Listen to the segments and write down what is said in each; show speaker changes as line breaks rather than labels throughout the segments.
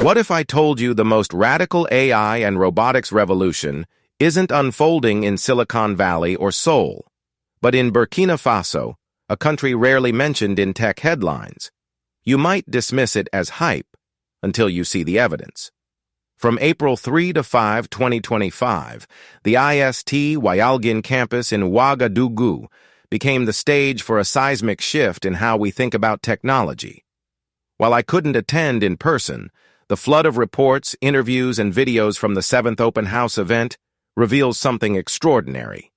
What if I told you the most radical AI and robotics revolution isn't unfolding in Silicon Valley or Seoul, but in Burkina Faso, a country rarely mentioned in tech headlines? You might dismiss it as hype until you see the evidence. From April 3 to 5, 2025, the IST Wayalghin campus in Ouagadougou became the stage for a seismic shift in how we think about technology. While I couldn't attend in person, the flood of reports, interviews, and videos from the 7th Open House event reveals something extraordinary.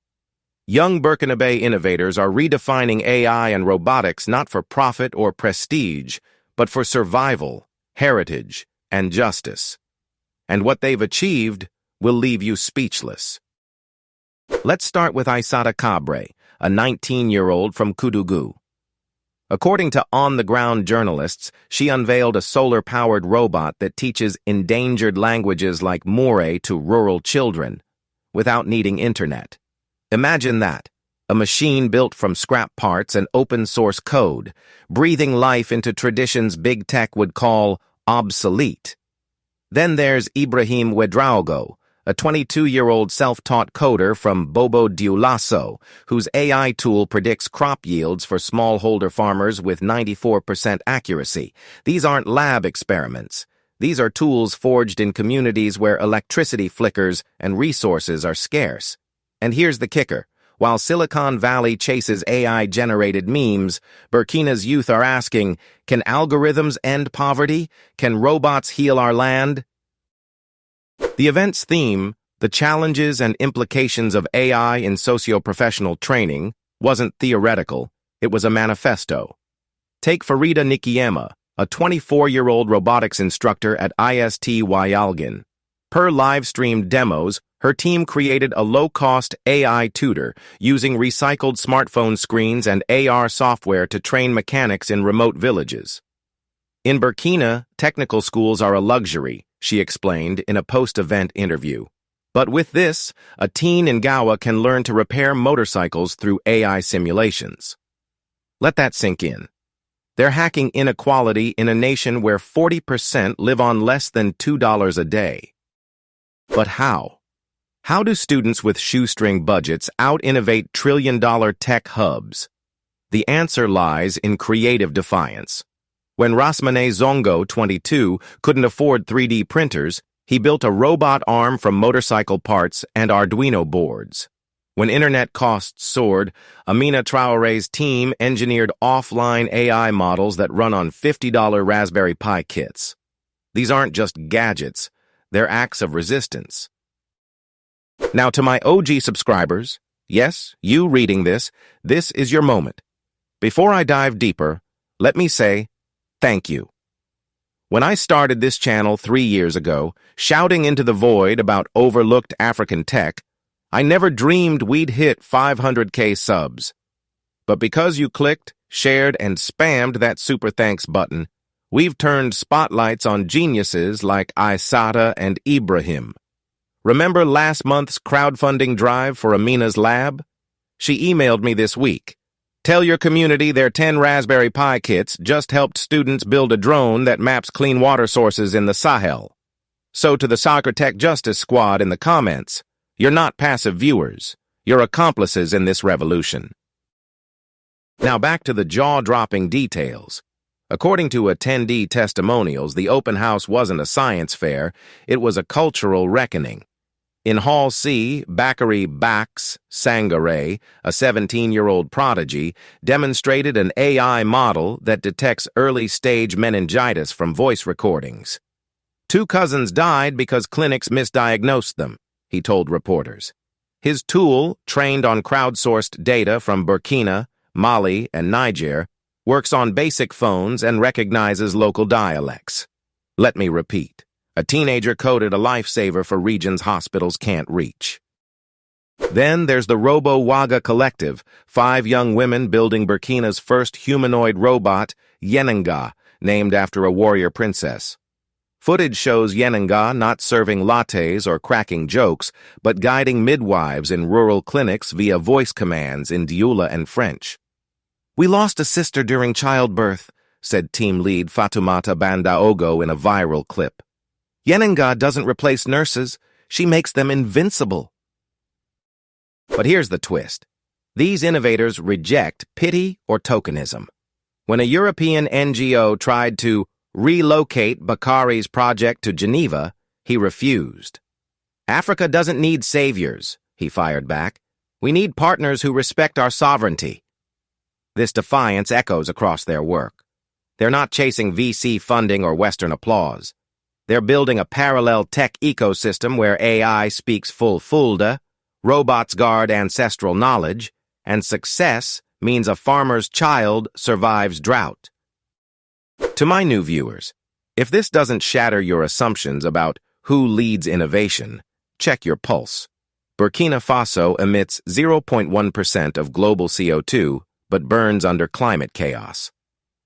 Young Burkinabè innovators are redefining AI and robotics not for profit or prestige, but for survival, heritage, and justice. And what they've achieved will leave you speechless. Let's start with Aïssata Kabré, a 19-year-old from Koudougou. According to on-the-ground journalists, she unveiled a solar-powered robot that teaches endangered languages like Moore to rural children without needing internet. Imagine that, a machine built from scrap parts and open-source code, breathing life into traditions big tech would call obsolete. Then there's Ibrahim Ouédraogo, a 22-year-old self-taught coder from Bobo Dioulasso, whose AI tool predicts crop yields for smallholder farmers with 94% accuracy. These aren't lab experiments. These are tools forged in communities where electricity flickers and resources are scarce. And here's the kicker. While Silicon Valley chases AI-generated memes, Burkina's youth are asking, can algorithms end poverty? Can robots heal our land? The event's theme, the challenges and implications of AI in socio-professional training, wasn't theoretical, it was a manifesto. Take Farida Nikiéma, a 24-year-old robotics instructor at IST Wayalghin. Per live-streamed demos, her team created a low-cost AI tutor using recycled smartphone screens and AR software to train mechanics in remote villages. In Burkina, technical schools are a luxury, she explained in a post-event interview. But with this, a teen in Gawa can learn to repair motorcycles through AI simulations. Let that sink in. They're hacking inequality in a nation where 40% live on less than $2 a day. But how? How do students with shoestring budgets out-innovate trillion-dollar tech hubs? The answer lies in creative defiance. When Rasmane Zongo, 22, couldn't afford 3D printers, he built a robot arm from motorcycle parts and Arduino boards. When internet costs soared, Amina Traoré's team engineered offline AI models that run on $50 Raspberry Pi kits. These aren't just gadgets, they're acts of resistance. Now to my OG subscribers, yes, you reading this is your moment. Before I dive deeper, let me say thank you. When I started this channel 3 years ago, shouting into the void about overlooked African tech, I never dreamed we'd hit 500K subs. But because you clicked, shared, and spammed that super thanks button, we've turned spotlights on geniuses like Aïssata and Ibrahim. Remember last month's crowdfunding drive for Amina's lab? She emailed me this week. Tell your community their 10 Raspberry Pi kits just helped students build a drone that maps clean water sources in the Sahel. So to the Soccer Tech Justice Squad in the comments, you're not passive viewers. You're accomplices in this revolution. Now back to the jaw-dropping details. According to attendee testimonials, the open house wasn't a science fair, it was a cultural reckoning. In Hall C, Bakary Sangaré, a 17-year-old prodigy, demonstrated an AI model that detects early-stage meningitis from voice recordings. 2 cousins died because clinics misdiagnosed them, he told reporters. His tool, trained on crowdsourced data from Burkina, Mali, and Niger, works on basic phones and recognizes local dialects. Let me repeat. A teenager coded a lifesaver for regions hospitals can't reach. Then there's the Robo-Waga Collective, 5 young women building Burkina's first humanoid robot, Yennenga, named after a warrior princess. Footage shows Yennenga not serving lattes or cracking jokes, but guiding midwives in rural clinics via voice commands in Dioula and French. "We lost a sister during childbirth," said team lead Fatoumata Bandaogo in a viral clip. Yennenga doesn't replace nurses, she makes them invincible. But here's the twist. These innovators reject pity or tokenism. When a European NGO tried to relocate Bakary's project to Geneva, he refused. Africa doesn't need saviors, he fired back. We need partners who respect our sovereignty. This defiance echoes across their work. They're not chasing VC funding or Western applause. They're building a parallel tech ecosystem where AI speaks full Fulda, robots guard ancestral knowledge, and success means a farmer's child survives drought. To my new viewers, if this doesn't shatter your assumptions about who leads innovation, check your pulse. Burkina Faso emits 0.1% of global CO2 but burns under climate chaos.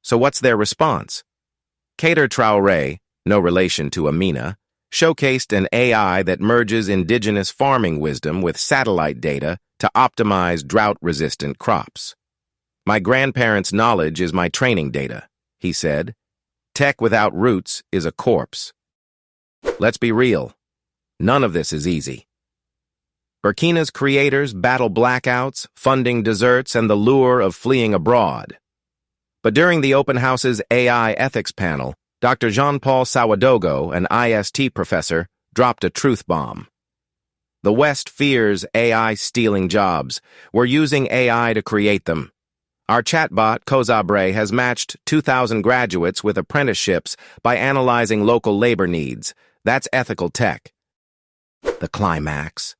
So what's their response? Kader Traoré, no relation to Amina, showcased an AI that merges indigenous farming wisdom with satellite data to optimize drought-resistant crops. My grandparents' knowledge is my training data, he said. Tech without roots is a corpse. Let's be real. None of this is easy. Burkina's creators battle blackouts, funding deserts, and the lure of fleeing abroad. But during the Open House's AI ethics panel, Dr. Jean-Paul Ouédraogo, an IST professor, dropped a truth bomb. The West fears AI stealing jobs. We're using AI to create them. Our chatbot, Kozabre, has matched 2,000 graduates with apprenticeships by analyzing local labor needs. That's ethical tech. The climax.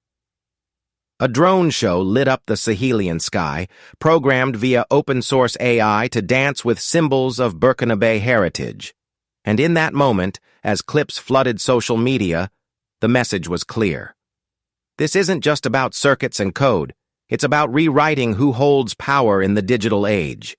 A drone show lit up the Sahelian sky, programmed via open-source AI to dance with symbols of Burkinabè heritage. And in that moment, as clips flooded social media, the message was clear. This isn't just about circuits and code. It's about rewriting who holds power in the digital age.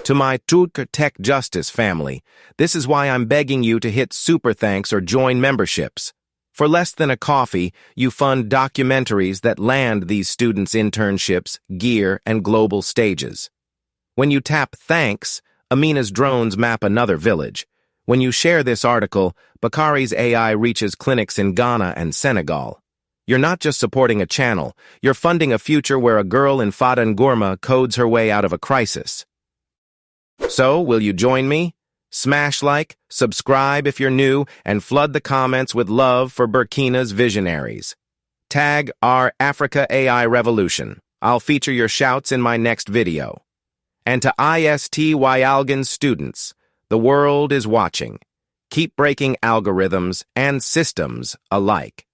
To my Turk Tech Justice family, this is why I'm begging you to hit super thanks or join memberships. For less than a coffee, you fund documentaries that land these students' internships, gear, and global stages. When you tap thanks, Amina's drones map another village. When you share this article, Bakary's AI reaches clinics in Ghana and Senegal. You're not just supporting a channel, you're funding a future where a girl in Fada Ngourma codes her way out of a crisis. So, will you join me? Smash like, subscribe if you're new, and flood the comments with love for Burkina's visionaries. Tag our Africa AI Revolution. I'll feature your shouts in my next video. And to IST Wayalghin students, the world is watching. Keep breaking algorithms and systems alike.